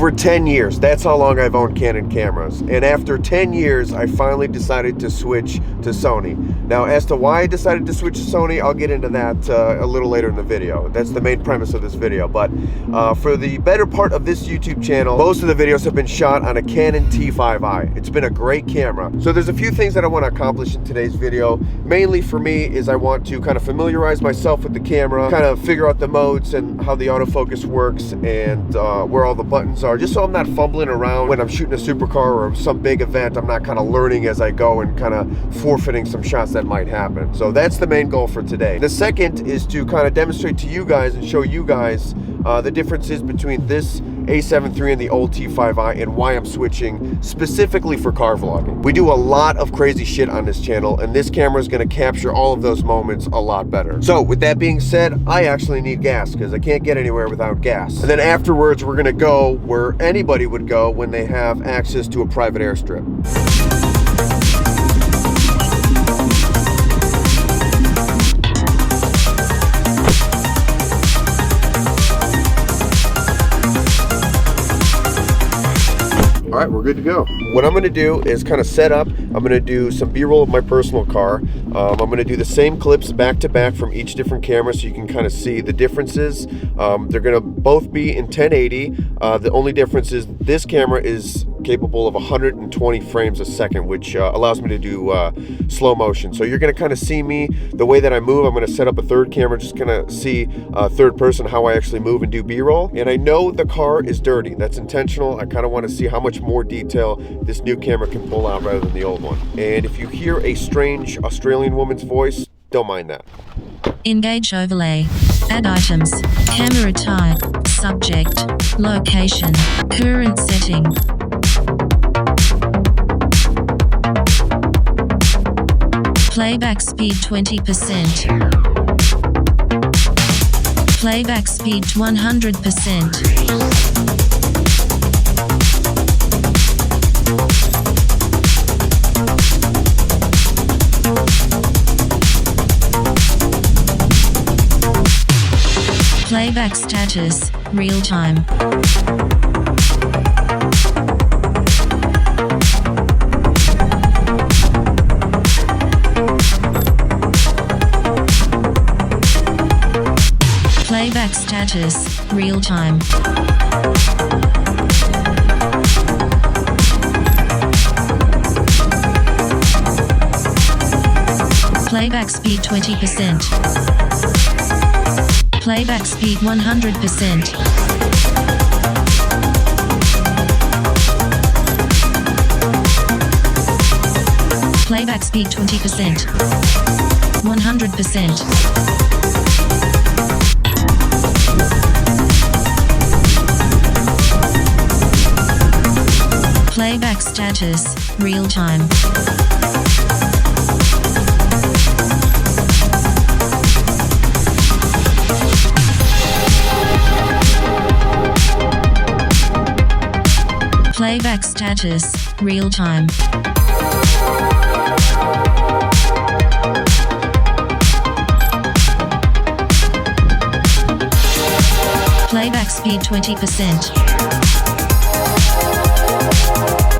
Over 10 years, that's how long I've owned Canon cameras. And after 10 years, I finally decided to switch to Sony. Now, as to why I decided to switch to Sony, I'll get into that a little later in the video. That's the main premise of this video. But for the better part of this YouTube channel, most of the videos have been shot on a Canon T5i. It's been a great camera. So there's a few things that I want to accomplish in today's video. Mainly for me is I want to kind of familiarize myself with the camera, kind of figure out the modes and how the autofocus works and where all the buttons are, just so I'm not fumbling around when I'm shooting a supercar or some big event. I'm not kind of learning as I go and kind of forfeiting some shots that might happen. So that's the main goal for today. The second is to kind of demonstrate to you guys and show you guys the differences between this A7 III and the old T5i and why I'm switching specifically for car vlogging. We do a lot of crazy shit on this channel, and this camera is going to capture all of those moments a lot better. So with that being said, I actually need gas because I can't get anywhere without gas. And then afterwards, we're going to go where anybody would go when they have access to a private airstrip. All right, we're good to go. What I'm gonna do is kind of set up. I'm gonna do some B-roll of my personal car. I'm gonna do the same clips back to back from each different camera so you can kind of see the differences. They're gonna both be in 1080. The only difference is this camera is capable of 120 frames a second, which allows me to do slow motion. So you're gonna kind of see me, the way that I move. I'm gonna set up a third camera, just gonna see third person how I actually move and do B-roll. And I know the car is dirty. That's intentional. I kind of want to see how much more detail this new camera can pull out rather than the old one. And if you hear a strange Australian woman's voice, don't mind that. Engage overlay. Add items. Camera type. Subject. Location. Current setting. Playback speed 20%. Playback speed 100%. Playback status, real time. Playback status, real time. Playback speed 20%. Playback speed 100%. Playback speed 20%. 100%. Playback status, real time. Playback status, real time. Playback speed 20%.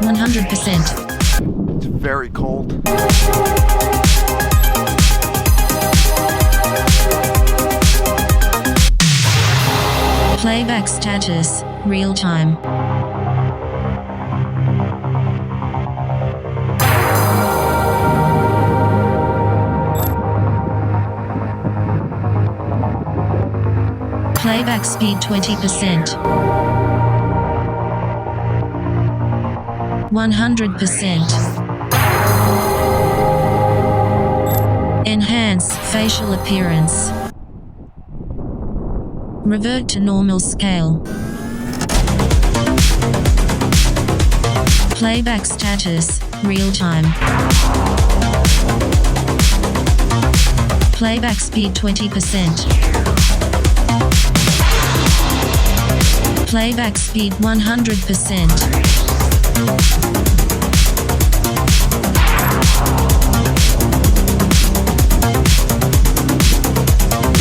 100%. It's very cold. Playback status, real time. Playback speed 20%. 100%. Enhance facial appearance. Revert to normal scale. Playback status, real time. Playback speed 20%. Playback speed 100%.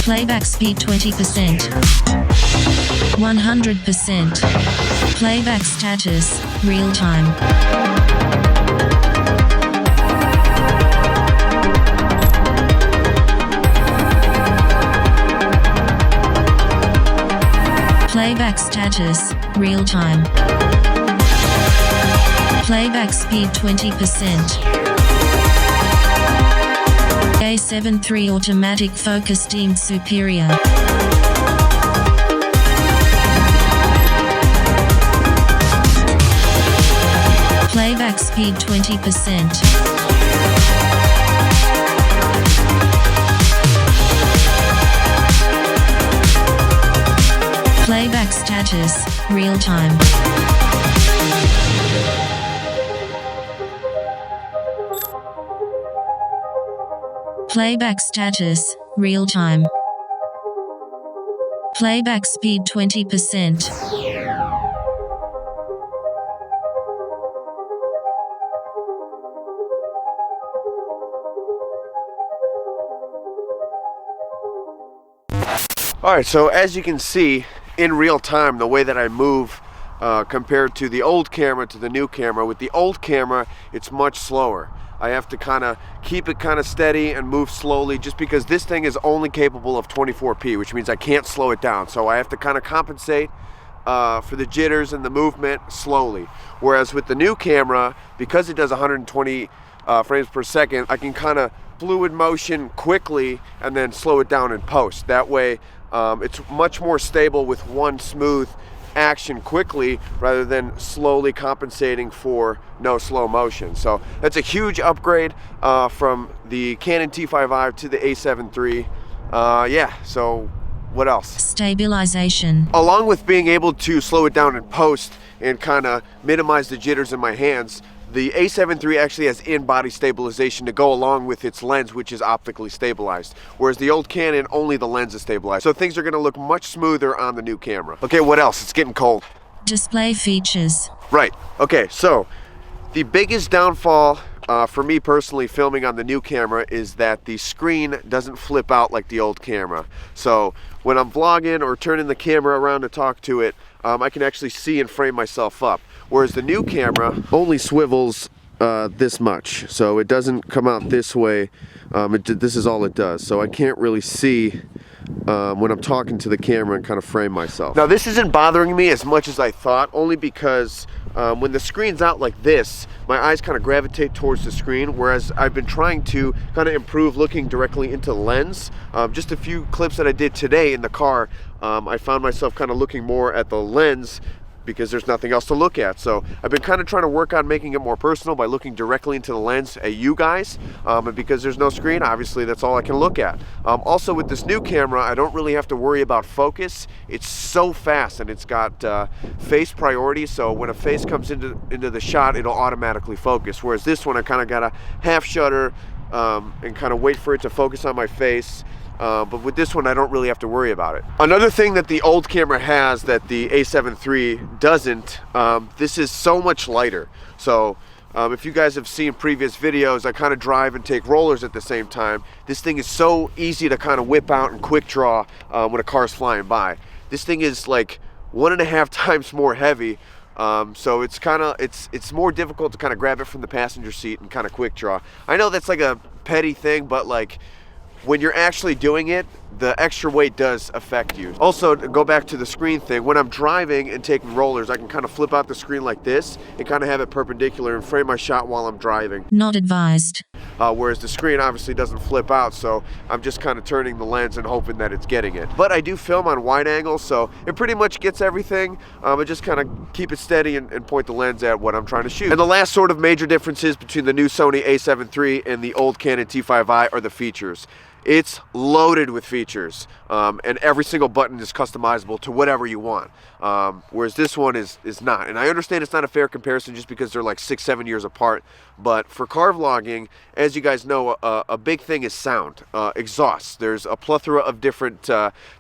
Playback speed 20%. 100%. Playback status, real time. Playback status, real time. Playback speed 20%. A7 III automatic focus deemed superior. Playback speed 20%. Playback status, real time. Playback status, real time. Playback speed 20%. Alright, so as you can see in real time, the way that I move compared to the old camera to the new camera, with the old camera it's much slower. I have to kind of keep it kind of steady and move slowly, just because this thing is only capable of 24p, which means I can't slow it down. So I have to kind of compensate for the jitters and the movement slowly. Whereas with the new camera, because it does 120 frames per second, I can kind of fluid motion quickly and then slow it down in post. That way it's much more stable with one smooth action quickly rather than slowly compensating for no slow motion. So that's a huge upgrade from the Canon T5i to the A7 III. Yeah, so what else? Stabilization. Along with being able to slow it down in post and kind of minimize the jitters in my hands, the A7 III actually has in-body stabilization to go along with its lens, which is optically stabilized. Whereas the old Canon, only the lens is stabilized. So things are going to look much smoother on the new camera. Okay, what else? It's getting cold. Display features. Right. Okay, so the biggest downfall for me personally filming on the new camera is that the screen doesn't flip out like the old camera. So when I'm vlogging or turning the camera around to talk to it, I can actually see and frame myself up. Whereas the new camera only swivels this much, so it doesn't come out this way. This is all it does, so I can't really see when I'm talking to the camera and kind of frame myself. Now this isn't bothering me as much as I thought, only because when the screen's out like this, my eyes kind of gravitate towards the screen, whereas I've been trying to kind of improve looking directly into the lens. Just a few clips that I did today in the car, I found myself kind of looking more at the lens because there's nothing else to look at. So I've been kind of trying to work on making it more personal by looking directly into the lens at you guys, and because there's no screen, obviously that's all I can look at. Also with this new camera, I don't really have to worry about focus. It's so fast, and it's got face priority, so when a face comes into the shot, it'll automatically focus. Whereas this one, I kind of got to half shutter and kind of wait for it to focus on my face. But with this one, I don't really have to worry about it. Another thing that the old camera has that the A7 III doesn't, this is so much lighter. So if you guys have seen previous videos, I kind of drive and take rollers at the same time. This thing is so easy to kind of whip out and quick draw when a car's flying by. This thing is like 1.5 times more heavy. So it's more difficult to kind of grab it from the passenger seat and kind of quick draw. I know that's like a petty thing, but like, when you're actually doing it, the extra weight does affect you. Also, to go back to the screen thing, when I'm driving and taking rollers, I can kind of flip out the screen like this and kind of have it perpendicular and frame my shot while I'm driving. Not advised. Whereas the screen obviously doesn't flip out, so I'm just kind of turning the lens and hoping that it's getting it. But I do film on wide angle, so it pretty much gets everything. I just kind of keep it steady and point the lens at what I'm trying to shoot. And the last sort of major differences between the new Sony A7 III and the old Canon T5i are the features. It's loaded with features, and every single button is customizable to whatever you want, whereas this one is not. And I understand it's not a fair comparison just because they're like 6-7 years apart, but for car vlogging, as you guys know, a big thing is sound, exhaust. There's a plethora of different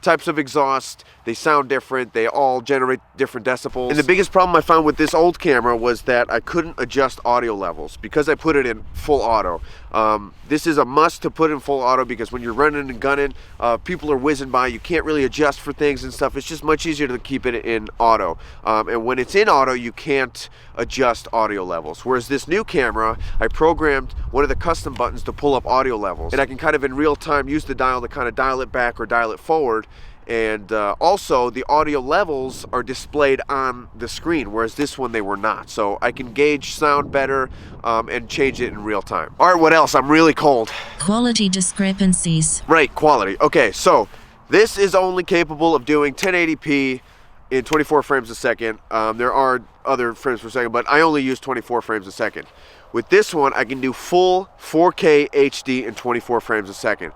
types of exhaust. They sound different, they all generate different decibels. And the biggest problem I found with this old camera was that I couldn't adjust audio levels because I put it in full auto. This is a must to put in full auto because because when you're running and gunning, people are whizzing by. You can't really adjust for things and stuff. It's just much easier to keep it in auto. And when it's in auto, you can't adjust audio levels. Whereas this new camera, I programmed one of the custom buttons to pull up audio levels. And I can kind of in real time use the dial to kind of dial it back or dial it forward. And also the audio levels are displayed on the screen, whereas this one they were not. So I can gauge sound better and change it in real time. All right, what else? I'm really cold. Quality discrepancies. Right, quality. Okay, so this is only capable of doing 1080p in 24 frames a second. There are other frames per second, but I only use 24 frames a second. With this one, I can do full 4K HD in 24 frames a second.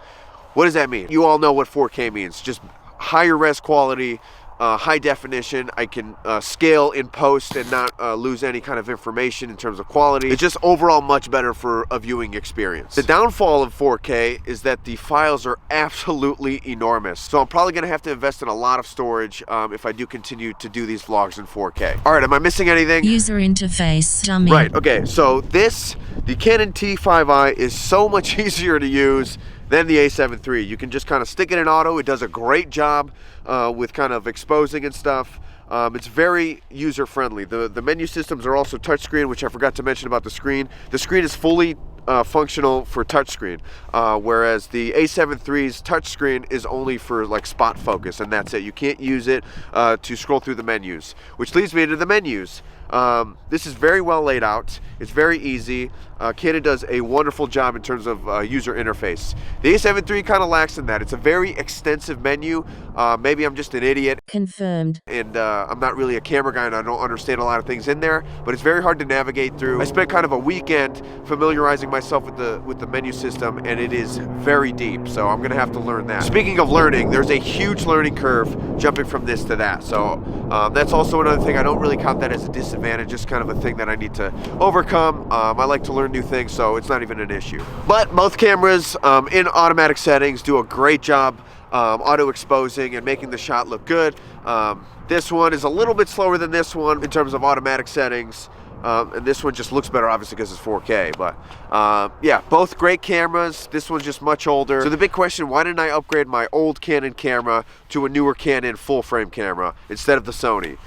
What does that mean? You all know what 4K means. Just higher res quality, high definition. I can scale in post and not lose any kind of information in terms of quality. It's just overall much better for a viewing experience. The downfall of 4K is that the files are absolutely enormous. So I'm probably gonna have to invest in a lot of storage if I do continue to do these vlogs in 4K. All right, am I missing anything? User interface. Dummy. Right, okay, so the Canon T5i is so much easier to use than the A7 III. You can just kind of stick it in auto. It does a great job with kind of exposing and stuff. It's very user-friendly. The menu systems are also touchscreen, which I forgot to mention about the screen. The screen is fully functional for touchscreen, whereas the A7 III's touchscreen is only for like spot focus, and that's it. You can't use it to scroll through the menus, which leads me into the menus. This is very well laid out. It's very easy. Canon does a wonderful job in terms of user interface. The A7 III kind of lacks in that. It's a very extensive menu. Maybe I'm just an idiot. Confirmed. And I'm not really a camera guy and I don't understand a lot of things in there, but it's very hard to navigate through. I spent kind of a weekend familiarizing myself with the menu system, and it is very deep, so I'm gonna have to learn that. Speaking of learning, there's a huge learning curve jumping from this to that, so that's also another thing. I don't really count that as a disadvantage, just kind of a thing that I need to overcome. I like to learn new things, so it's not even an issue. But both cameras in automatic settings do a great job auto exposing and making the shot look good. This one is a little bit slower than this one in terms of automatic settings, and this one just looks better obviously because it's 4K, but yeah, both great cameras. This one's just much older. So the big question, why didn't I upgrade my old Canon camera to a newer Canon full frame camera instead of the Sony?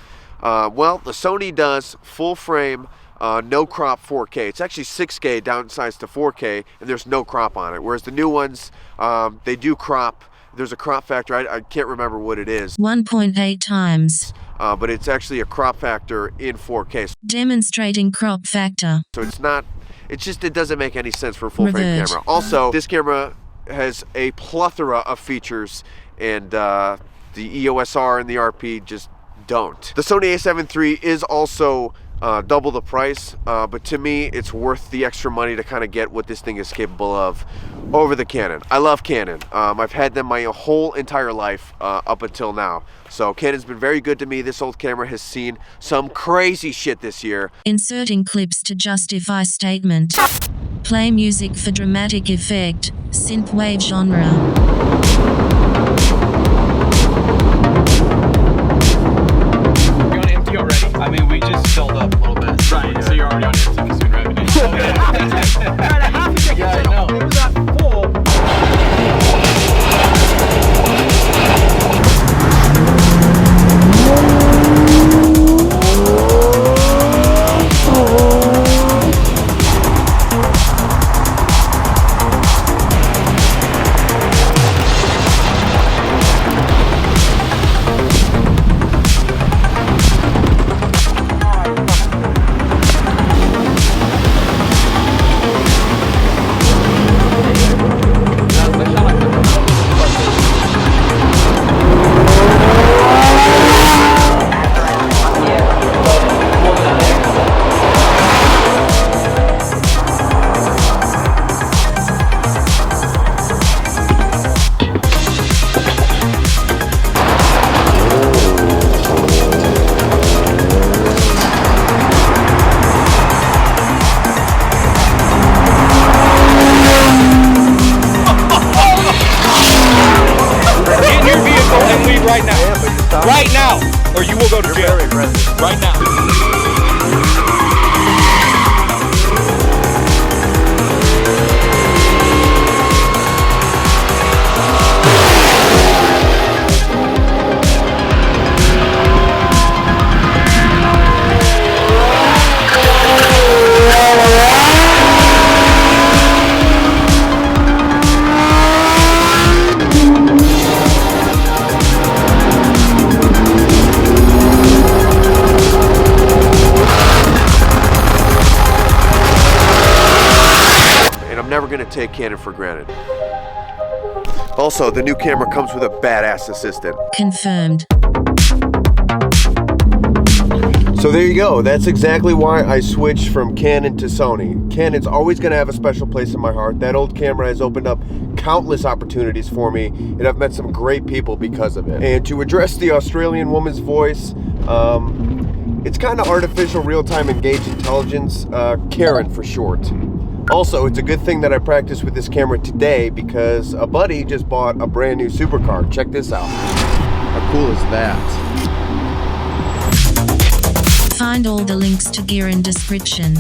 Well, the Sony does full frame no crop 4K. It's actually 6K downsized to 4K, and there's no crop on it, whereas the new ones, they do crop. There's a crop factor. I can't remember what it is. 1.8 times. But it's actually a crop factor in 4K. Demonstrating crop factor. So it's not, it doesn't make any sense for a full frame camera. Also, this camera has a plethora of features, and the EOS R and the RP just don't. The Sony A7 III is also double the price, but to me it's worth the extra money to kind of get what this thing is capable of over the Canon. I love Canon. I've had them my whole entire life up until now, so Canon's been very good to me. This old camera has seen some crazy shit this year. Inserting clips to justify statement. Play music for dramatic effect. Synthwave genre. Already? I mean, we just filled up a little bit. Right, yeah. So you're already on your consumer revenue. Okay. Alright, a half a second. Yeah, I know. It was at 4. Right now, or you will go to jail. Right now. gonna take Canon for granted. Also, the new camera comes with a badass assistant. Confirmed. So there you go. That's exactly why I switched from Canon to Sony. Canon's always going to have a special place in my heart. That old camera has opened up countless opportunities for me, and I've met some great people because of it. And to address the Australian woman's voice, it's kind of artificial real-time engaged intelligence, Karen for short. Also, it's a good thing that I practiced with this camera today because a buddy just bought a brand new supercar. Check this out. How cool is that? Find all the links to gear in description.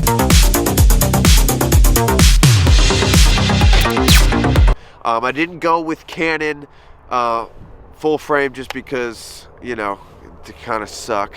I didn't go with Canon full frame just because, you know, they kind of suck.